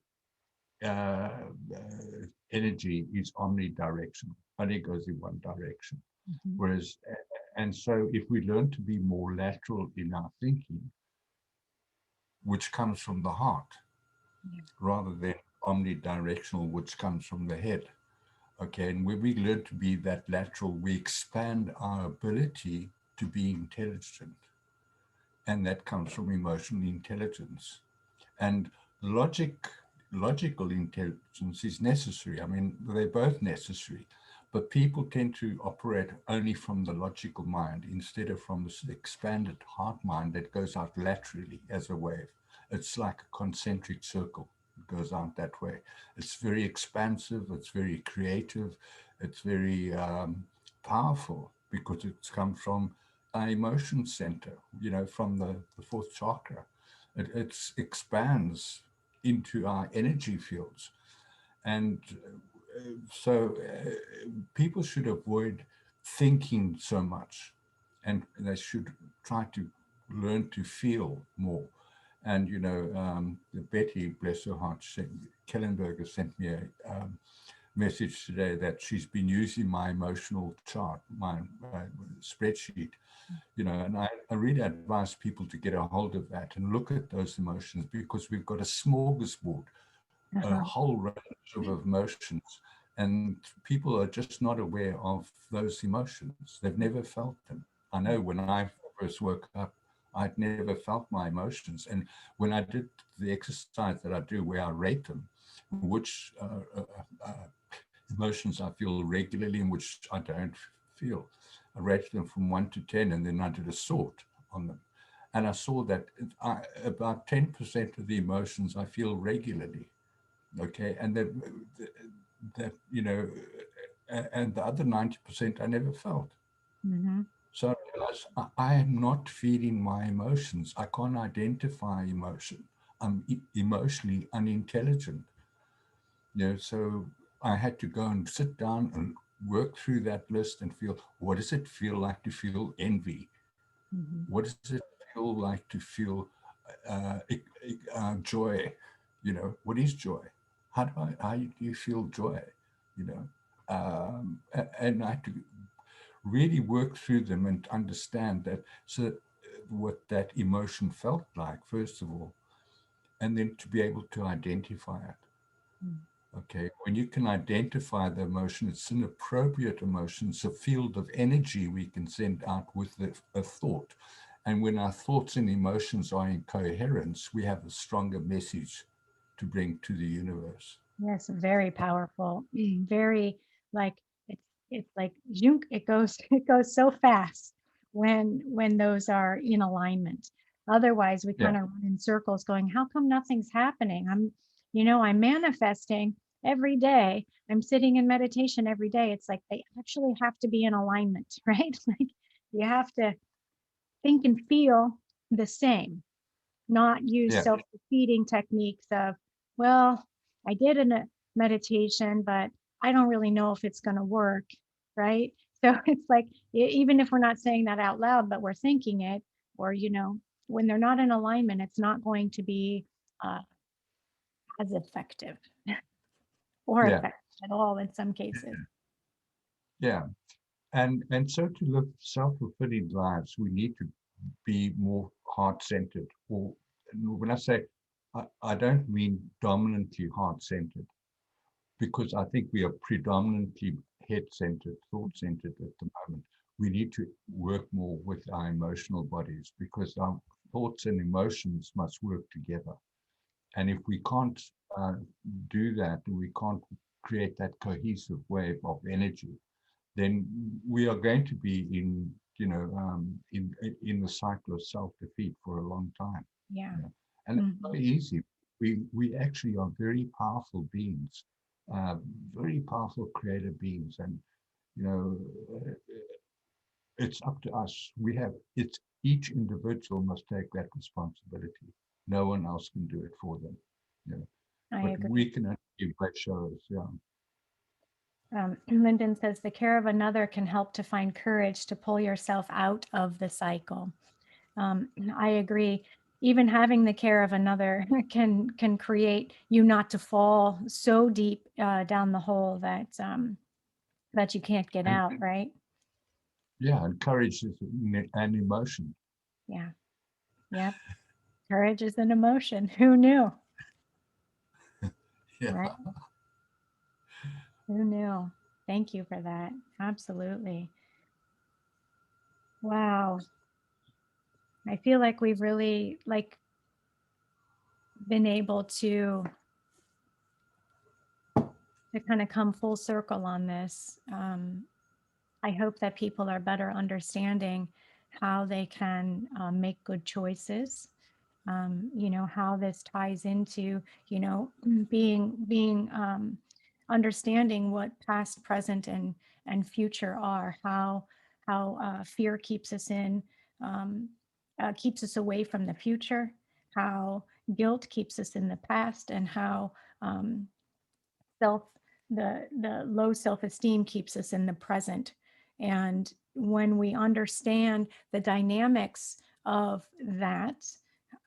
energy is omnidirectional, only goes in one direction. Mhm. Whereas, and so if we learn to be more lateral in our thinking, which comes from the heart, Yeah. rather than omnidirectional, which comes from the head. Okay, and when we learn to be that lateral, we expand our ability to be intelligent, and that comes from emotional intelligence. And logic, logical intelligence is necessary. I mean, they're both necessary, but people tend to operate only from the logical mind instead of from this expanded heart mind that goes out laterally as a wave. It's like a concentric circle. It goes out that way. It's very expansive. It's very creative. It's very powerful because it's come from our emotion center, from the fourth chakra. It expands into our energy fields. And people should avoid thinking so much, and they should try to learn to feel more. And, Betty, bless her heart, Kellenberger sent me a message today that she's been using my emotional chart, my spreadsheet, and I really advise people to get a hold of that and look at those emotions, because we've got a smorgasbord, a Uh-huh. whole range of emotions, and people are just not aware of those emotions. They've never felt them. I know when I first woke up, I'd never felt my emotions. And when I did the exercise that I do where I rate them, which emotions I feel regularly and which I don't feel, I rated them from 1 to 10, and then I did a sort on them. And I saw that about 10% of the emotions I feel regularly. Okay. And that, and the other 90% I never felt. Mhm. So I realized I am not feeling my emotions. I can't identify emotion. I'm emotionally unintelligent. So I had to go and sit down and work through that list and feel, what does it feel like to feel envy? Mhm. What does it feel like to feel joy? What is joy? How do you feel joy? You know, and I had to really work through them and understand that. So what that emotion felt like, first of all, and then to be able to identify it. Mm. Okay, when you can identify the emotion, it's an appropriate emotion. It's a field of energy we can send out with a thought. And when our thoughts and emotions are in coherence, we have a stronger message to bring to the universe. Yes, very powerful. Very like it's like zhunk, it goes it goes so fast when those are in alignment. Otherwise, we Yeah, kind of run in circles going, how come nothing's happening? I'm manifesting every day. I'm sitting in meditation every day. It's like they actually have to be in alignment, right? Like you have to think and feel the same, not use yeah, self-defeating techniques of, well, I did a meditation, but I don't really know if it's going to work, right? So it's like even if we're not saying that out loud, but we're thinking it, or when they're not in alignment, it's not going to be uh, as effective or yeah, effective at all in some cases. yeah. And so to live self-fulfilling lives, we need to be more heart-centered. Or when I say, I don't mean dominantly heart-centered, because I think we are predominantly head-centered, thought-centered at the moment. We need to work more with our emotional bodies, because our thoughts and emotions must work together. And if we can't uh, do that, we can't create that cohesive wave of energy, then we are going to be in the cycle of self-defeat for a long time. Yeah. And it's Hmm. not easy. We actually are very powerful beings, uh, very powerful creative beings, and you know it's up to us. It's each individual must take that responsibility. No one else can do it for them. You know, I but agree. we can only give great shows. Yeah, Lyndon says the care of another can help to find courage to pull yourself out of the cycle. I agree. Even having the care of another can create you not to fall so deep down the hole that you can't get And out, right? yeah, and courage is an emotion. Yeah. Yep. Courage is an emotion. Who knew? Yeah. Right? Who knew? Thank you for that. Absolutely. Wow. I feel like we've really been able to kind of come full circle on this. I hope that people are better understanding how they can make good choices. How this ties into, being understanding what past, present, and future are. How fear um, keeps us away from the future. How guilt keeps us in the past, and how um, self the low self-esteem keeps us in the present. And when we understand the dynamics of that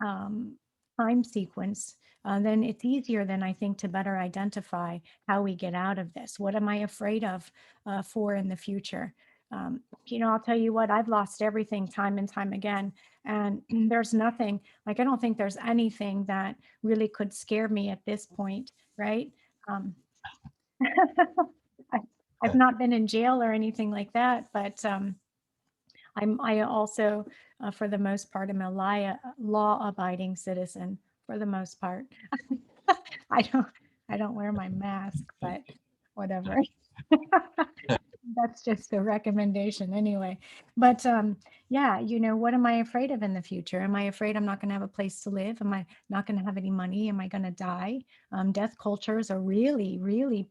um, time sequence, then it's easier then I think to better identify how we get out of this. What am I afraid of for in the future? I'll tell you what, I've lost everything time and time again, and there's nothing, like I don't think there's anything that really could scare me at this point, right? um, I, I've not been in jail or anything like that, but I also, for the most part, am a law-abiding citizen for the most part. I don't I don't wear my mask, but whatever. That's just a recommendation anyway. But yeah, what am I afraid of in the future? Am I afraid I'm not going to have a place to live? Am I not going to have any money? Am I going to die? Death culture is a really, really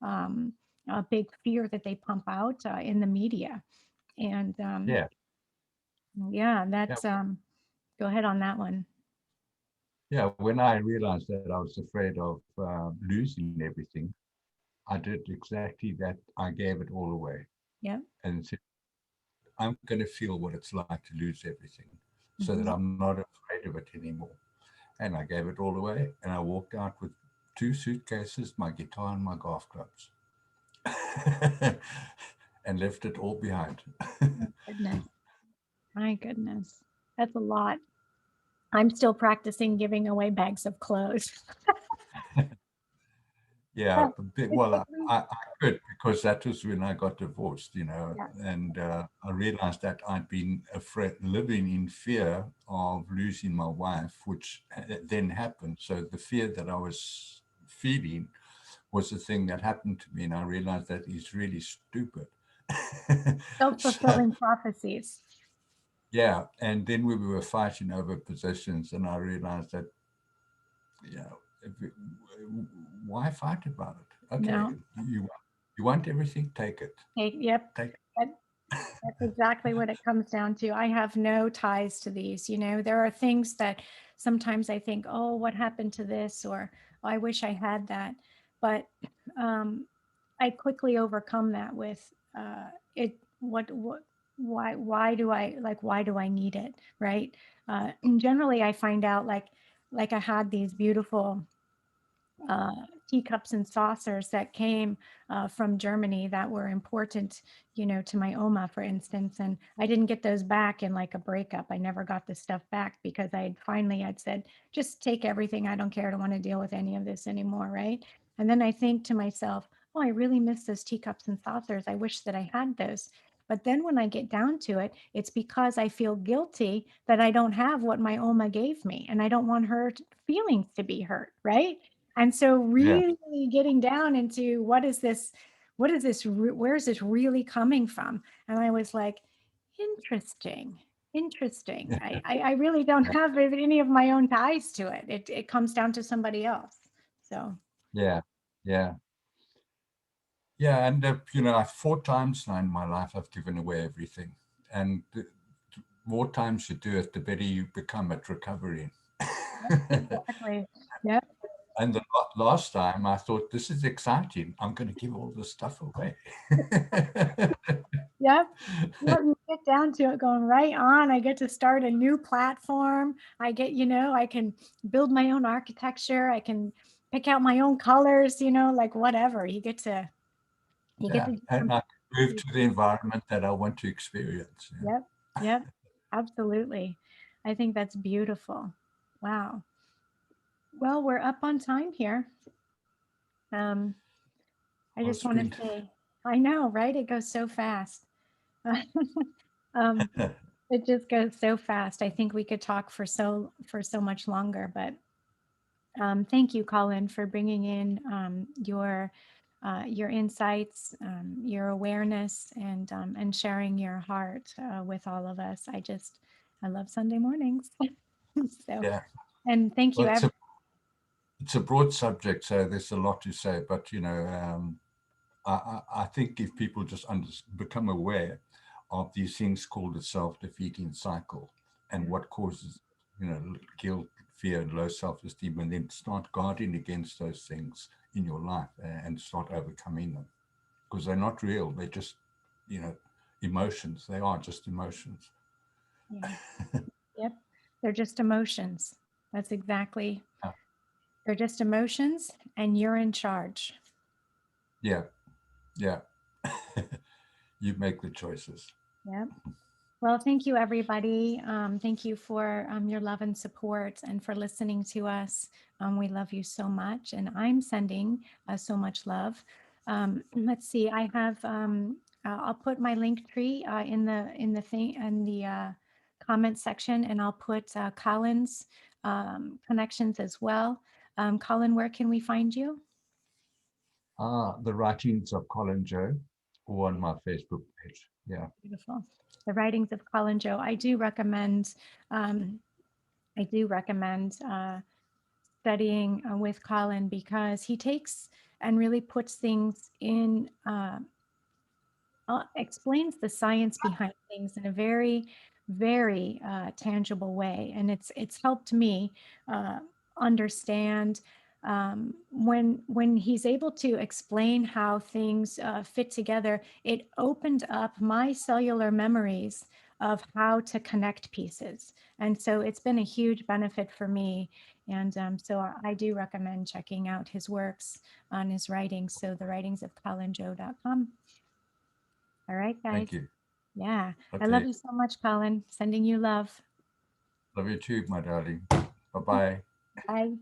um, big fear that they pump out in the media. And Yeah. yeah, Yeah. that's go ahead on that one. Yeah. When I realized that I was afraid of losing everything, I did exactly that. I gave it all away Yep. and said, I'm going to feel what it's like to lose everything so that Mhm. I'm not afraid of it anymore. And I gave it all away. And I walked out with 2 suitcases, my guitar, and my golf clubs, and left it all behind. My goodness. My goodness. That's a lot. I'm still practicing giving away bags of clothes. Yeah, It's well, at least, I could, because that was when I got divorced, yeah. and I realized that I'd been afraid, living in fear of losing my wife, which then happened. So the fear that I was feeling was the thing that happened to me, and I realized that is really stupid. So, Self-fulfilling prophecies. yeah, and then we were fighting over positions, and I realized that, you know, why fight about it? Okay, No. you want everything, take it. Hey, yep. Take it. that- That's exactly what it comes down to. I have no ties to these. There are things that sometimes I think, oh, what happened to this? Or oh, I wish I had that. But um, I quickly overcome that with what, why do I need it? Right. And generally I find out like I had these beautiful uh, teacups and saucers that came from Germany that were important, to my Oma, for instance. And I didn't get those back in like a breakup. I never got the stuff back because I'd said, just take everything. I don't care. I don't want to deal with any of this anymore. Right. And then I think to myself, oh, I really miss those teacups and saucers. I wish that I had those. But then when I get down to it, it's because I feel guilty that I don't have what my Oma gave me. And I don't want her feelings to be hurt. Right. And so Yeah. really getting down into where is this really coming from? And I was like, interesting, interesting. I really don't have any of my own ties to it. It comes down to somebody else. So Yeah. Yeah. Yeah. And, 4 times now in my life, I've given away everything. And the more times you do it, the better you become at recovery. yep, exactly. Yep. And the last time I thought, this is exciting. I'm going to give all this stuff away. Yep. Yep, you get down to it going right on. I get to start a new platform. I get, I can build my own architecture. I can pick out my own colors, like whatever. You get to Yeah, do and something. I can move to the environment that I want to experience. Yeah. Yep. Yep. Absolutely. I think that's beautiful. Wow. Well, we're up on time here. Um, I Well, just want to say, I know, right? It goes so fast. Um, it just goes so fast. I think we could talk for so much longer, but thank you, Colin, for bringing in your insights, your awareness, and sharing your heart with all of us. I love Sunday mornings. So, yeah. and thank you, Well, everyone. it's a broad subject, so there's a lot to say. But I think if people just become aware of these things called a self-defeating cycle and what causes, guilt, fear, and low self-esteem, and then start guarding against those things in your life and start overcoming them, because they're not real. They're just, you know, emotions. They are just emotions. Yeah. Yep. They're just emotions. That's exactly. They're just emotions, and you're in charge. Yeah, yeah. You make the choices. Yep. Well, thank you, everybody. Thank you for your love and support and for listening to us. We love you so much, and I'm sending so much love. Let's see. I have. I'll put my link tree in the thing in the comment section, and I'll put Colin's connections as well. Colin, where can we find you? The writings of Colin Joe, or on my Facebook page. Yeah. Beautiful. The writings of Colin Joe. I do recommend. Um, I do recommend studying with Colin because he takes and really puts things in, explains the science behind things in a very, very tangible way, and it's helped me uh, understand when he's able to explain how things fit together. It opened up my cellular memories of how to connect pieces, and so it's been a huge benefit for me. And so I do recommend checking out his works on his writings. So the writings of colinjoe.com. All right, guys. Thank you. Yeah. I love Okay. you so much, Colin. Sending you love. Love you too, my darling. Bye bye. Bye.